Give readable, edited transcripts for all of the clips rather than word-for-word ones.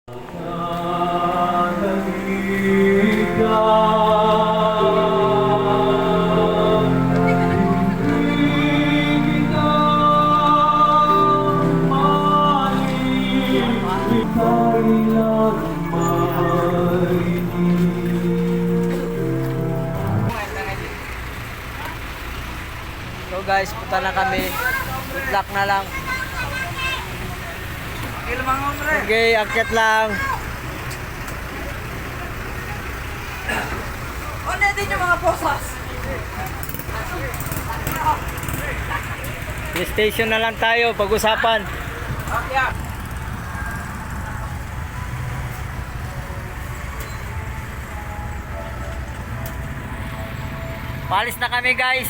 So guys, punta na kami. Good luck na lang. Okay, akyat lang. Ano din yung mga posas? Station na lang tayo, pag-usapan. Okay. Palis na kami guys.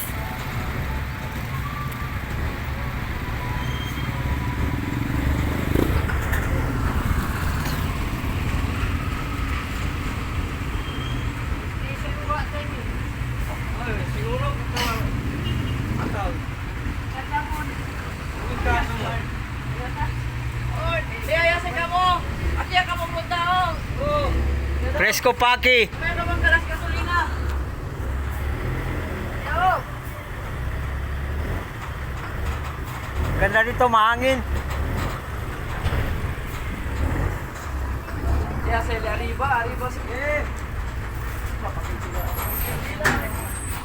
Fresco Paki. Meron bang galas gasolina? Yo! Ganda dito, mahangin. Ya se le arriba sige.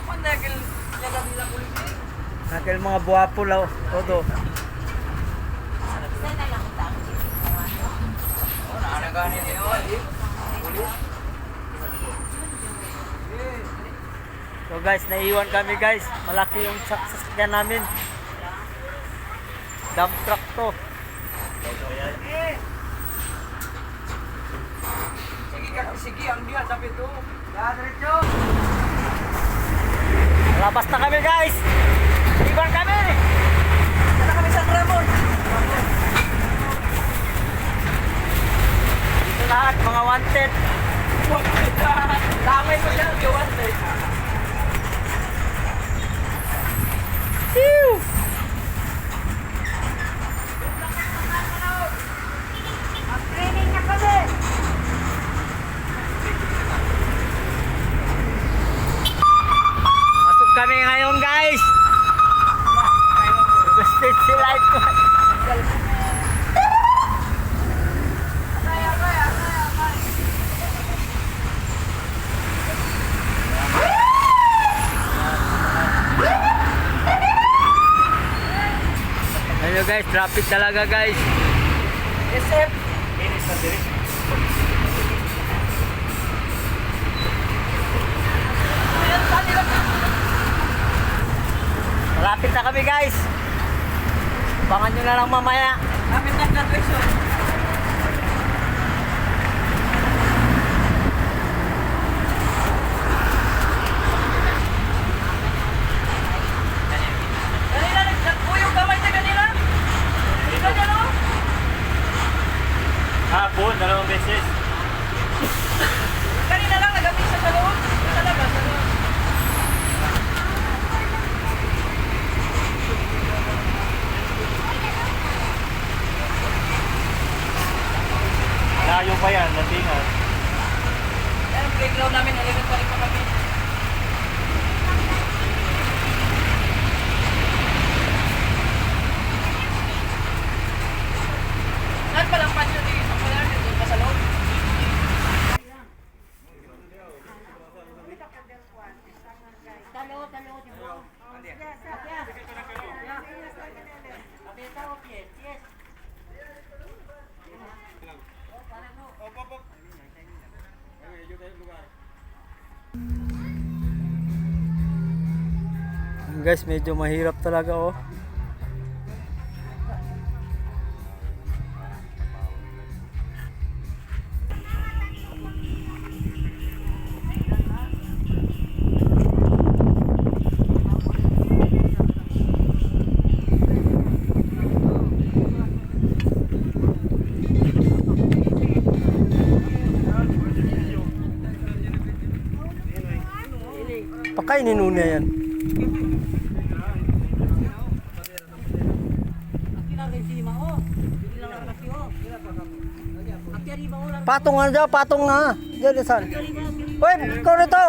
Manda que le da vida kulit. Nakil mga buwapo law. Todo. So guys, naiwan kami guys. Malaki yung sasakyan namin. Dump truck to. Sige, ang dia sabi to. Ya, diretso. Labas na kami guys. Iwan kami. Sana kami sa Ramon. Ito lahat, mga wanted. Damay ko siya, gawan eh. Phew! Mag-training na kami. Pasok kami ngayon guys. Gustin si life ko. Hello guys, traffic talaga guys. SF. Malapit na kami guys. Abangan nyo na lang mamaya. Kapit na graduation. Kanina, nagpuyong kamay na kanina. Kanina, no? Hapon, 2 beses. Kanina lang, nagamit siya sa loob. Sa labas, sa loob. Layo pa yan, natingan. Yan ang playground namin, nalilit pa rin pa kami. Saan pa lang panyo dito? Sa pala, dito pa sa loob. Guys, medyo mahirap talaga oh. Pakainin una yan. Aquí lang kay Sima, oh. Hindi lang lang kasi, oh. Aquí arriba Patong nga dyan, patong nga. Diyan, saan? Uy, ikaw rito.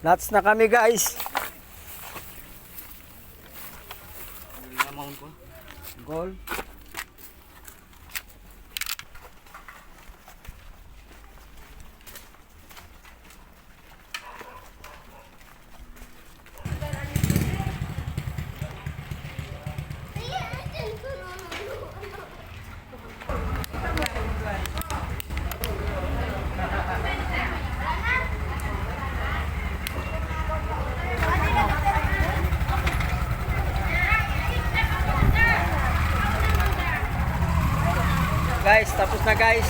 Nuts na kami guys. Goal. Guys, tapos na guys.